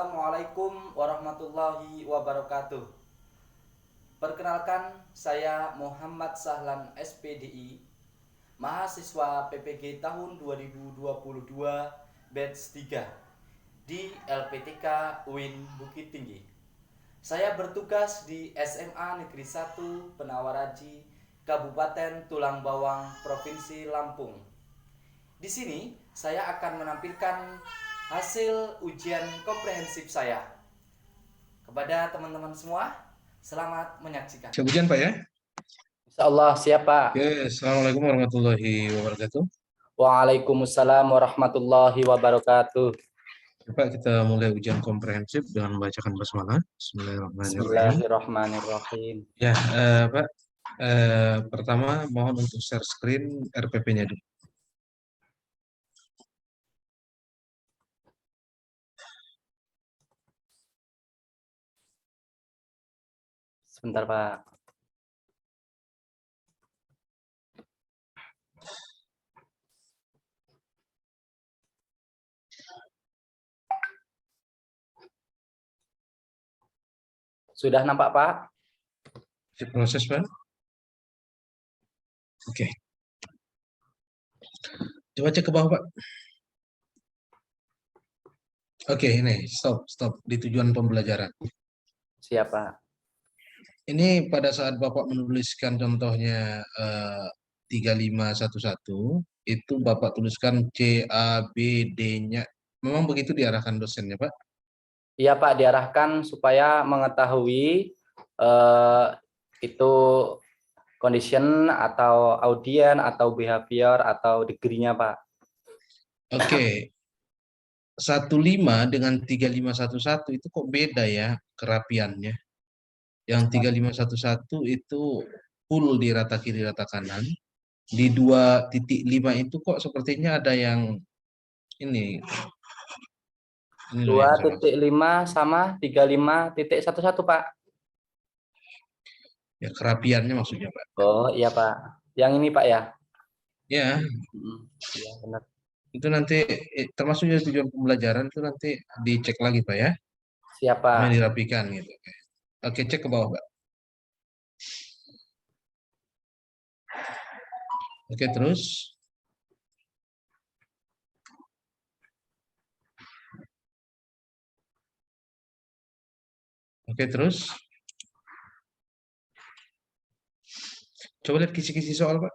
Assalamualaikum warahmatullahi wabarakatuh. Perkenalkan, saya Muhammad Sahlan SPDI, mahasiswa PPG tahun 2022 batch 3 di LPTK UIN Bukit Tinggi. Saya bertugas di SMA Negeri 1 Penawaraji, Kabupaten Tulang Bawang, Provinsi Lampung. Di sini saya akan menampilkan hasil ujian komprehensif saya. Kepada teman-teman semua, selamat menyaksikan. Siap ujian Pak ya? Insya Allah siap Pak. Oke, Assalamualaikum warahmatullahi wabarakatuh. Waalaikumsalam warahmatullahi wabarakatuh. Pak, kita mulai ujian komprehensif dengan membacakan basmalah. Bismillahirrahmanirrahim. Bismillahirrahmanirrahim. Ya, Pak. Pertama, mohon untuk share screen RPP-nya dulu. Sebentar Pak. Sudah nampak Pak? Proses Pak. Oke. Coba cek ke bawah Pak. Oke, ini stop di tujuan pembelajaran. Siapa? Ini pada saat Bapak menuliskan contohnya 3511, itu Bapak tuliskan C, A, B, D-nya. Memang begitu diarahkan dosennya Pak? Iya Pak, diarahkan supaya mengetahui itu condition atau audien atau behavior atau degree-nya Pak. Oke. 15 dengan 3511 itu kok beda ya kerapiannya. Yang 3511 itu full di rata kiri rata kanan. Di 2.5 itu kok sepertinya ada yang ini. Ini loh yang 2.5 sama 35.11 Pak. ya kerapiannya maksudnya Pak. Oh iya Pak. Yang ini Pak ya? Ya, Iya benar. itu nanti termasuk dari tujuan pembelajaran itu nanti dicek lagi Pak ya. Siapa? Dirapikan gitu. Oke, cek ke bawah Pak. Oke, terus. Oke, terus. Coba lihat kisi-kisi soal Pak.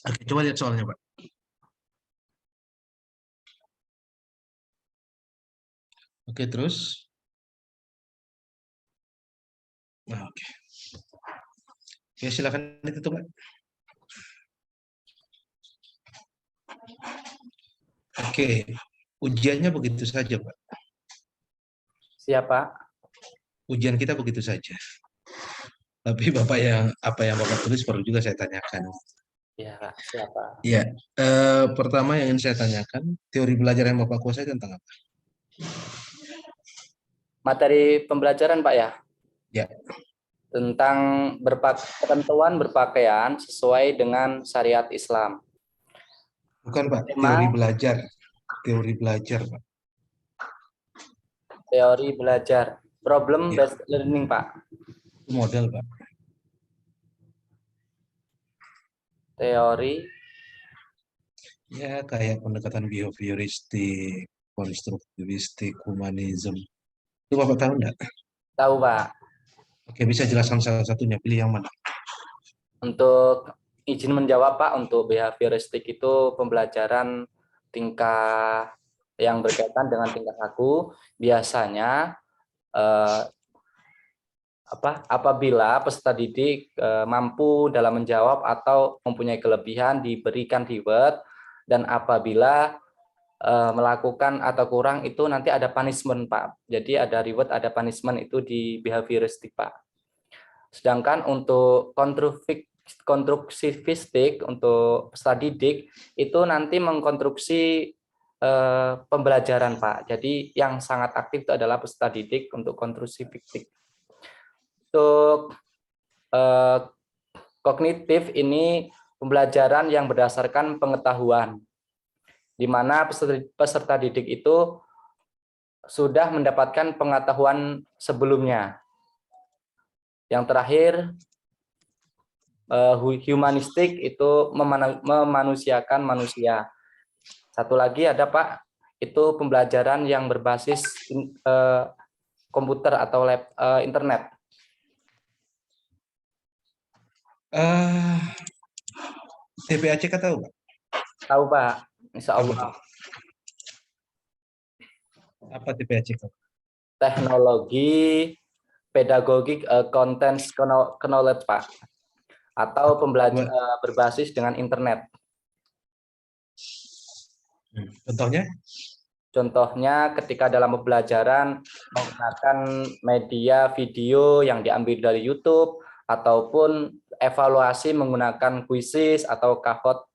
Oke, coba lihat soalnya Pak. Oke, terus. Nah, oke. Oke, silakan ditutup Pak. Oke, ujiannya begitu saja Pak. Siapa? Ujian kita begitu saja. Tapi Bapak apa yang Bapak tulis perlu juga saya tanyakan. Ya, siapa? Ya, pertama yang ingin saya tanyakan, teori belajar yang Bapak kuasai tentang apa? Materi pembelajaran Pak ya? Ya. Tentang ketentuan berpakaian sesuai dengan syariat Islam. Bukan Pak, teori belajar. Teori belajar Pak. Teori belajar. Problem based learning Pak. Model Pak. Teori. Ya, kayak pendekatan behavioristik, konstruktivistik, humanism. Itu Bapak tahu enggak? Tahu Pak. Oke, bisa jelaskan salah satunya, pilih yang mana? Untuk izin menjawab Pak, untuk behavioristik itu pembelajaran tingkah yang berkaitan dengan tingkah laku. Biasanya apabila peserta didik mampu dalam menjawab atau mempunyai kelebihan diberikan reward, dan apabila melakukan atau kurang itu nanti ada punishment Pak. Jadi ada reward, ada punishment itu di behavioristik Pak. Sedangkan untuk konstruksivistik untuk peserta didik itu nanti mengkonstruksi pembelajaran, Pak. Jadi yang sangat aktif itu adalah peserta didik untuk konstruksi fiktif. Untuk kognitif ini pembelajaran yang berdasarkan pengetahuan, di mana peserta didik itu sudah mendapatkan pengetahuan sebelumnya. Yang terakhir, humanistik itu memanusiakan manusia. Satu lagi ada Pak, itu pembelajaran yang berbasis komputer atau internet. TPACK tahu nggak? Tahu Pak, Insya Apa tuh? Allah. Apa TPACK? Teknologi pedagogik content knowledge Pak, atau pembelajaran berbasis dengan internet. Contohnya? Contohnya ketika dalam pembelajaran menggunakan media video yang diambil dari YouTube, ataupun evaluasi menggunakan kuisis atau kahot.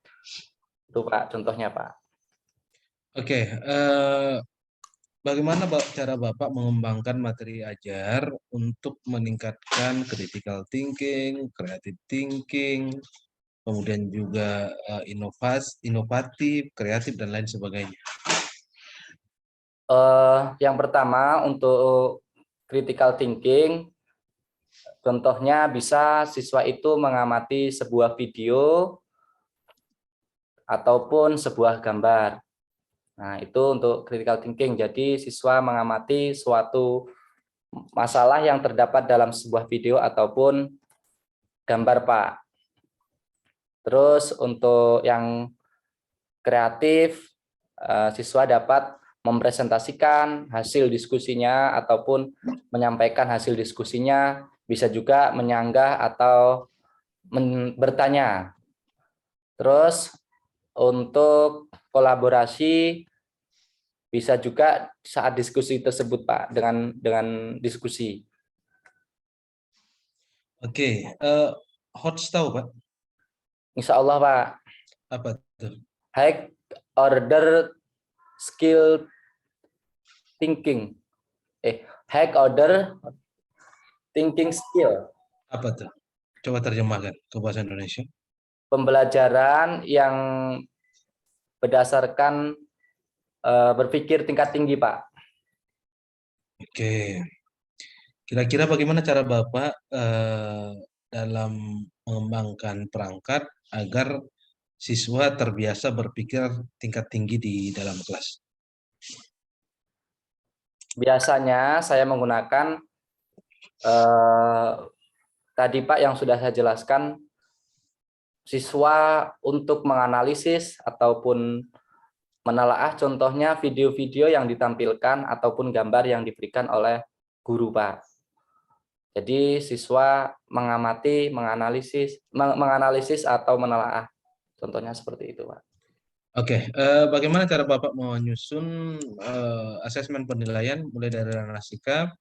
Itu Pak, contohnya Pak. Oke, bagaimana cara Bapak mengembangkan materi ajar untuk meningkatkan critical thinking, creative thinking, kemudian juga inovatif, kreatif, dan lain sebagainya? Yang pertama untuk critical thinking, contohnya bisa siswa itu mengamati sebuah video ataupun sebuah gambar. Nah, itu untuk critical thinking. Jadi siswa mengamati suatu masalah yang terdapat dalam sebuah video ataupun gambar, Pak. Terus untuk yang kreatif, siswa dapat mempresentasikan hasil diskusinya ataupun menyampaikan hasil diskusinya, bisa juga menyanggah atau bertanya. Terus untuk kolaborasi bisa juga saat diskusi tersebut Pak, dengan diskusi. Oke, HOTS tahu Pak? Insya Allah Pak. Apa tuh? High order skill thinking. High order thinking skill. Apa tuh? Coba terjemahkan ke bahasa Indonesia. Pembelajaran yang berdasarkan berpikir tingkat tinggi, Pak. Oke, kira-kira bagaimana cara Bapak dalam mengembangkan perangkat agar siswa terbiasa berpikir tingkat tinggi di dalam kelas? Biasanya saya menggunakan tadi Pak yang sudah saya jelaskan, siswa untuk menganalisis ataupun menelaah, contohnya video-video yang ditampilkan ataupun gambar yang diberikan oleh guru Pak. Jadi siswa mengamati, menganalisis atau menelaah. Contohnya seperti itu, Pak. Oke, bagaimana cara Bapak menyusun asesmen penilaian mulai dari ranah sikap,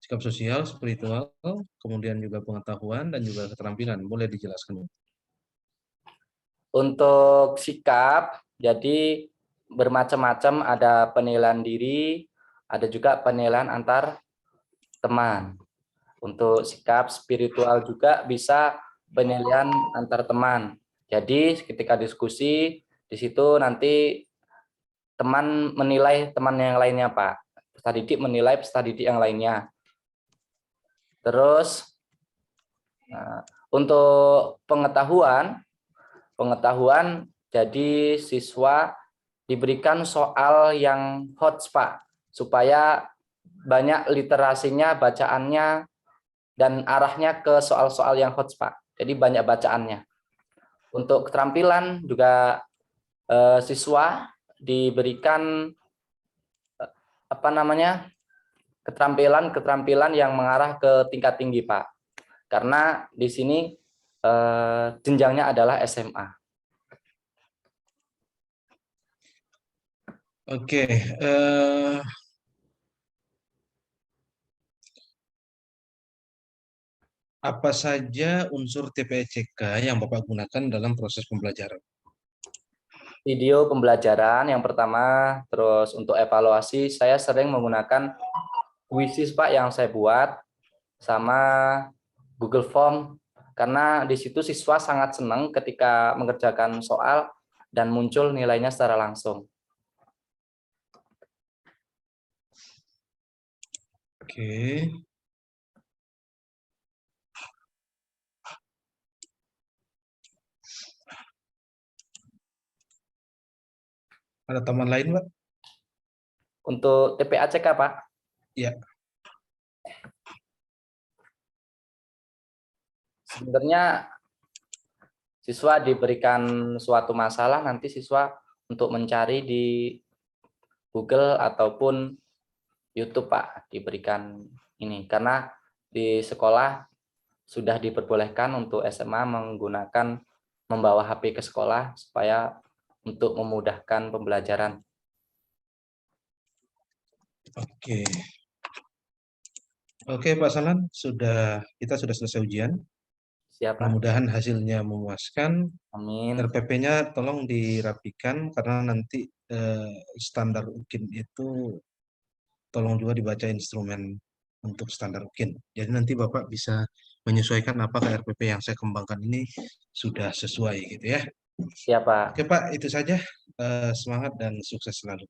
sikap sosial, spiritual, kemudian juga pengetahuan dan juga keterampilan? Boleh dijelaskan? Untuk sikap, jadi bermacam-macam, ada penilaian diri, ada juga penilaian antar teman. Untuk sikap spiritual juga bisa penilaian antar teman. Jadi ketika diskusi, di situ nanti teman menilai teman yang lainnya, Pak. Peserta didik menilai peserta didik yang lainnya. Terus untuk pengetahuan jadi siswa diberikan soal yang hot, Pak, supaya banyak literasinya, bacaannya, dan arahnya ke soal-soal yang hot, Pak. Jadi banyak bacaannya. Untuk keterampilan juga siswa diberikan keterampilan yang mengarah ke tingkat tinggi, Pak. Karena di sini jenjangnya adalah SMA. Oke, apa saja unsur TPCK yang Bapak gunakan dalam proses pembelajaran? video pembelajaran yang pertama, terus untuk evaluasi saya sering menggunakan Quizzes Pak yang saya buat sama Google Form karena di situ siswa sangat senang ketika mengerjakan soal dan muncul nilainya secara langsung. Oke. Ada teman lain, Pak? Untuk TPACK Pak, Ya. sebenarnya siswa diberikan suatu masalah, nanti siswa untuk mencari di Google ataupun YouTube Pak, diberikan ini. Karena di sekolah sudah diperbolehkan untuk SMA menggunakan membawa HP ke sekolah supaya untuk memudahkan pembelajaran. Oke. Oke, Pak Salan, kita sudah selesai ujian. Siapa? Mudah-mudahan hasilnya memuaskan. Amin. RPP-nya tolong dirapikan karena nanti standar UKIN itu tolong juga dibaca instrumen untuk standar UKIN. Jadi nanti Bapak bisa menyesuaikan apakah RPP yang saya kembangkan ini sudah sesuai gitu ya. Siapa? Oke Pak, itu saja. Semangat dan sukses selalu.